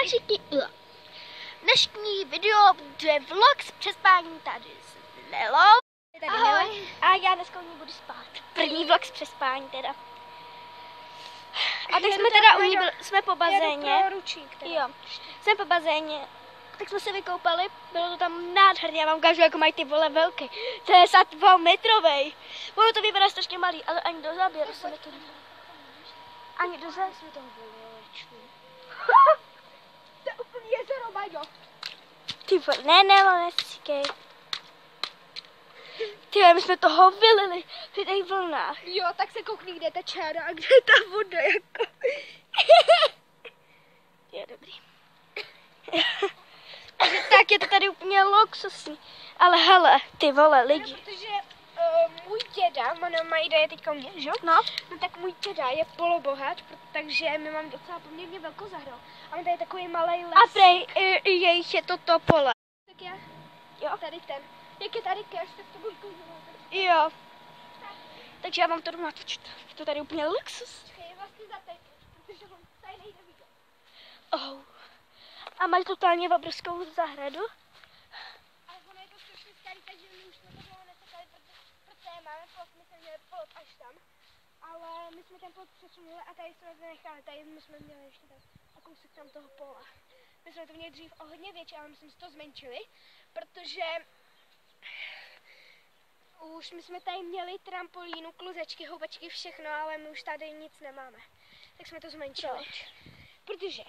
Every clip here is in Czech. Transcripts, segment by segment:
všichni. Dnešní video bude vlog z přespání tady s Nelou. Ahoj. A já dneska u ní budu spát. První vlog z přespání teda. A tak jsme teda u ní jsme po bazéně. Jo, jsme po bazéně. Tak jsme se vykoupali, bylo to tam nádherně, já vám ukážu, jako mají ty vole velké. To je snad 2 metrovej. Ono to vypadá strašně malý, ale ani do záběru se mi to nebylo. Ani do záběru se mi toho bylo. To je úplně jezero, Majo. Ty vole, nesíkej. Ty, my jsme toho vylili v těch vlnách. Jo, tak se koukni, kde ta čára a kde je ta voda, jako. Je dobrý. Tak je to tady úplně luxusní. Ale hele, ty vole, lidi. No, protože můj děda, má jde teďka mě, že? No, Tak můj děda je poloboháč, takže my máme docela poměrně velkou zahradu. A on tady je takový malý les. a prej, jejich je toto pole. Tak je? Jo. Tady ten. Jak je tady cash, tak to budu kouzovat. Jo. Takže já vám to jdu natočit. Je to tady úplně luxus. Je vlastně za teď, protože on tady nejde vidět. Oh. A máš totálně obrovskou zahradu? Ale ono je to strašně starý, takže my už jsme to dlouho nesekali, protože máme plot, my jsme měli plot až tam. Ale my jsme ten plot přesunuli a tady jsme to nechali, tady my jsme měli ještě tak a kousek tam toho pola. My jsme to měli dřív o hodně větší, ale my jsme si to zmenšili, protože už my jsme tady měli trampolínu, kluzečky, houbačky, všechno, ale my už tady nic nemáme. Tak jsme to zmenšili. Proč? Protože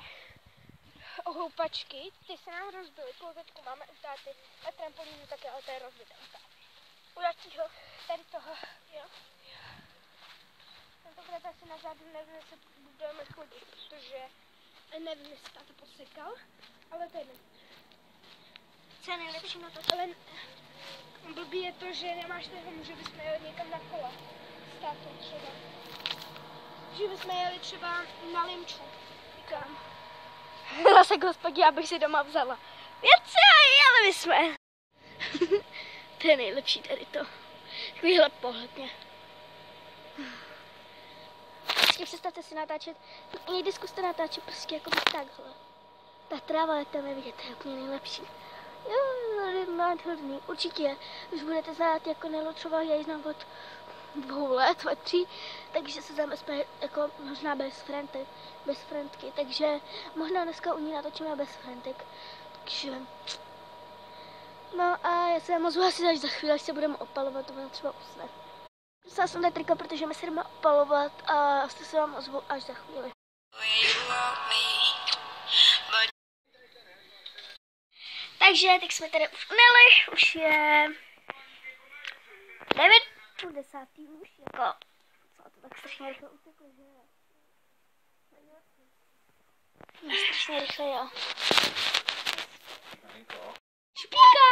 houpačky, ty se nám rozbily, kluzečku máme u táty a trampolínu také, ale to je rozbité u táty. U dalšího, tady toho, jo. Tentokrát asi na žádný nevím, jestli budeme chodit, protože nevím, jestli táta posekal, ale to je jedno. Co je nejlepší na to? Ale blbý je to, že nemáš toho, že bychom jeli někam na kola s tátou třeba. Že bychom jeli třeba na Limču. Říkám. Zase gospodí, abych si doma vzala věci a jeli my jsme. To je nejlepší tady to. Takovýhle pohled mě. Prostě představte si natáčet, někdy zkuste natáčet prostě jako takhle. Ta tráva je tam vidět, to je úplně nejlepší. Jo, nádherný, určitě. Už budete znát jako Nelu třeba já ji znám od 2 let, od 3, takže se známe jako možná bez friendky, takže možná dneska u ní natočíme bez friendek. Takže, no a já se moc asi až za chvíli, až se budeme opalovat, to bude třeba usne. Dostala jsem tady triko, protože my se jdeme opalovat a asi se vám ozvu až za chvíli. Takže teď jsme tady už uneli, už je 9:10 už, jako, co to tak strašně rychle uteklo, že no, strašně rychle, jo. Šupíka!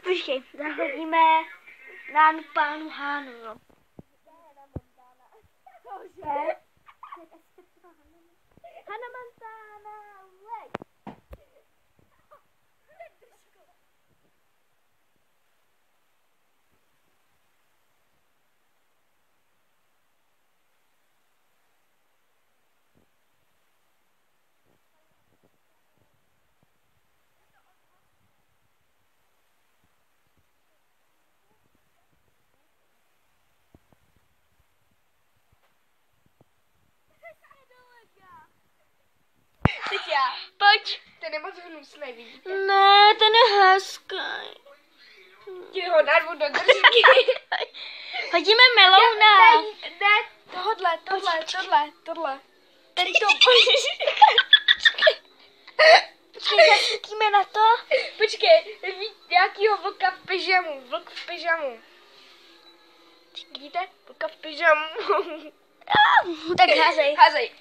Počkej, zahodíme na pánu Hánu, jo. Cože? Hannah Montana, wait. Teď já. Pojď. Ten je moc hnusný, vidíte? Ne, ten je hezký. Ti ho narvu do držky. Hodíme melouna. Ne, tohle. Tady to. Počkej, zasvítíme na to. Počkej, nějakýho vlka v pyžamu, vlk v pyžamu. Vidíte? Vlka v pyžamu. Tak házej. Házej.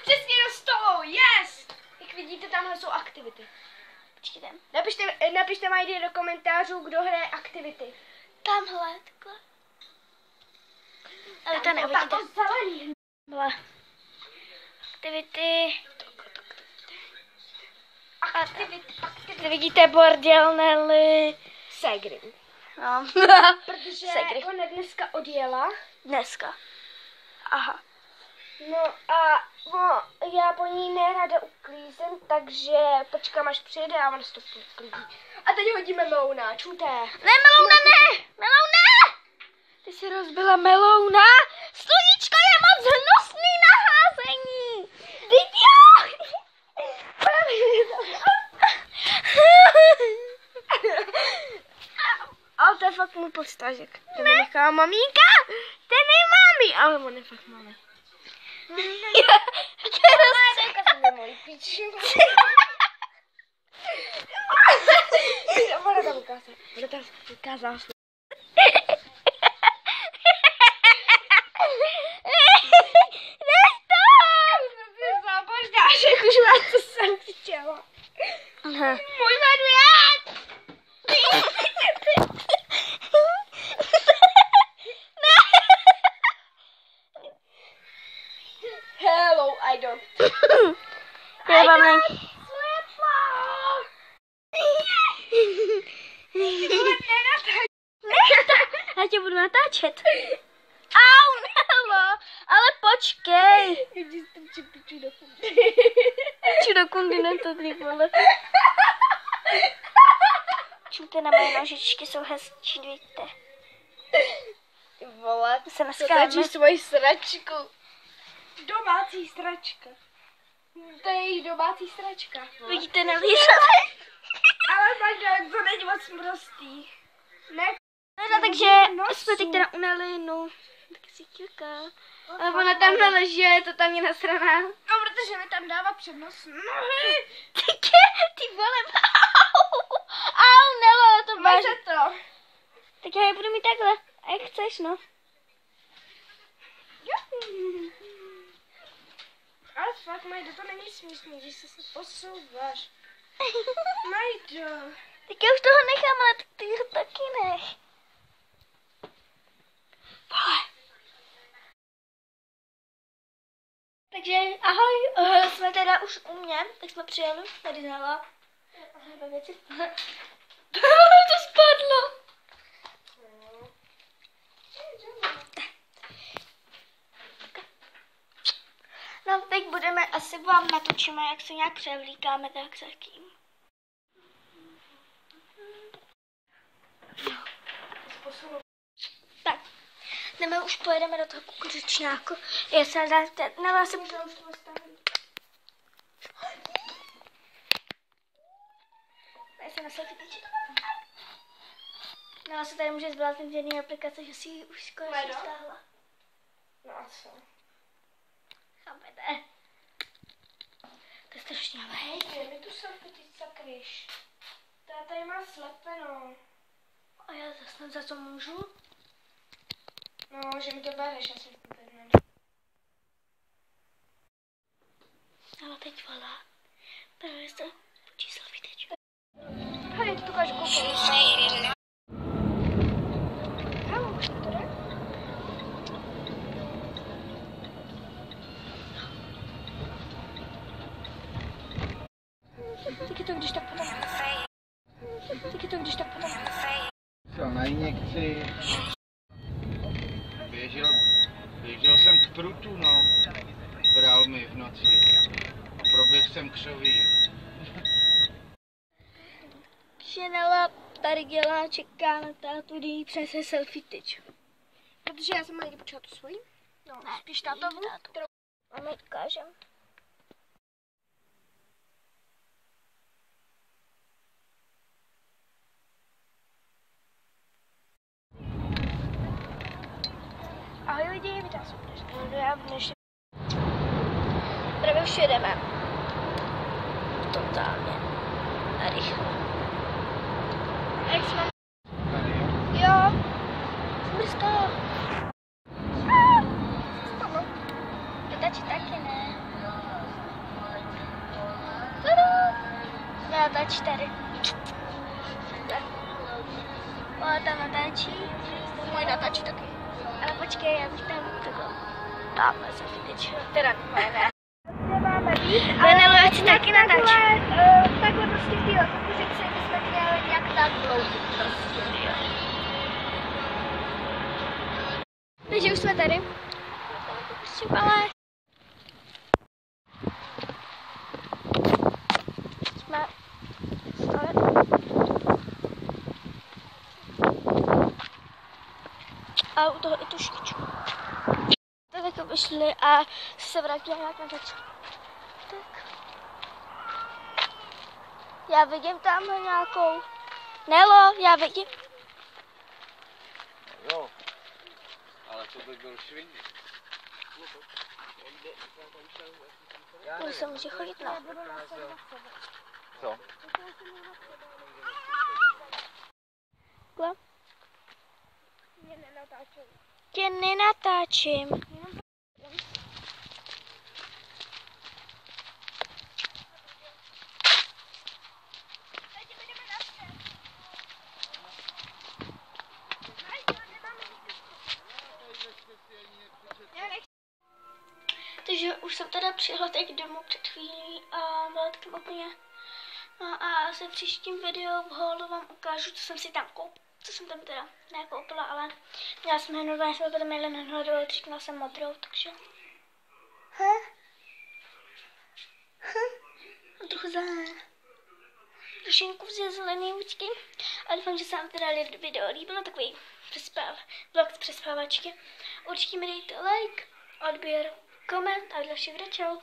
Přesně do stolu, yes! Jak vidíte, tamhle jsou aktivity. Počkejte. Napište Majdy do komentářů, kdo hraje aktivity. Tamhle, takhle. Ale to neuvidíte. Tam zelený. Byla. Aktivity. Aktivity. Vidíte bordel, Nelly. Segry. No. Protože Segry. ona dneska odjela. Dneska. Aha. No a já po ní nerada uklízím, takže počkám, až přijede a ona se to uklízí. A teď hodíme melouna, čujte. Ne, melouna ne! Melouna! Ty jsi rozbila melouna. Sluníčko je moc hnusný na házení. Teď jo! Ale to je fakt můj podstažek. To mi nechá maminka. Ten je mami, ale on je fakt mami. Bude tam ukázat. Záboždášek už má, co jsem chtěla. Můj medvěd! Hello, I don't. Já vám ne... Já tě budu natáčet. Au, Nelo, ale počkej. Piču do kundy na to, ty vole. Čumte na moje nožičky, jsou hezčí, vidíte. Ty vole, Se naskáme. natáčíš svoji sračku. Domácí sračka. To je její domácí sračka. Vidíte, Nelíza? Ale tak to není moc prostý. Ne? No, takže jsme teď teda u Nelinu. Tak si ťuká. Ale ona tam neleží a je to tam nasraná. No, protože mi tam dává přednost nohy. Ty vole, au, Nelo, to máš. Máže to. Tak já je budu mít takhle. A jak chceš, no. Ale fakt, Majdo, to není smíšný, že se posouváš. Majdo. Tak já už toho nechám, ale tak ty ho taky nech. Vole. Takže ahoj, jsme teda už u mě, tak jsme přijeli, tady znala. Věci. To spadlo. No, teď budeme, asi vám natočíme, jak se nějak převlíkáme, tak se kým. Tak, jdeme, už pojedeme do toho kukuřičňáku. Já se na vás se můžu už to stavit. Já se na selfie teď. No, se tady může zbláznit z jedné aplikace, že si ji už skoro stáhla. No a co? Chápete? To je strašně malé. Hej, mi tu selfie teď zakryš. Ta tady má slepeno. A já zase za co můžu? No, že mi to bereš, já si to tady. Ale teď volá. Právě se počí selfie teď. Hej, tu ukážu koukej. Hello, už to jde? Tak je to, když tak potom. Tak je to, když tak potom. Co, na injekci. Běžel jsem k prutu, no. Bral mi v noci. A proběhl jsem křoví. Ženela tady dělá, čeká na tátu, kdy jí přinese selfie teď. Protože já jsem někdy počala tu svoji. No, Ne, spíš tátovu. kterou... A my ukážem. Ahoj lidi, vítám se u dnešního Já v dnešní... Právě už jedeme. Totálně. A rychle. Jak jsme? Tady jo. Jo. Mrzko. Tači taky ne. Já tači tady. Ona tam natáčí. Můj natáčí taky. Ale počkej, já bych tam takhle. Tamhle se teď. Teda ne. Nemáme víc, Nebo já chci taky natáčet. Takhle prostě v téhle kukuřici bychom měli nějak tak dlouho prostě. už jsme tady. Ale jsme stále. A u toho i tušičku. Tak jako vyšli a se vrátili nějak na začátku. Tak. Já vidím tam nějakou. Nelo, já vidím. Jo, ale to by byl švindl. To se může chodit na. Co? Kla? Mě nenatáčej. Tě nenatáčím. Takže už jsem teda přijela teď domů před chvílí a byla taky úplně. No a se v příštím videu v holu vám ukážu, co jsem si tam koupila. Co jsem tam teda nekoupila, ale měla jsem hnedové, jsme potom jeli na hledovou, tříknula jsem modrou, takže. Mám trochu trošinku vzít zelený účky. A doufám, že se vám teda video líbilo, takový vlog z přespávačky. Určitě mi dejte like, odběr, koment a další video. Čau.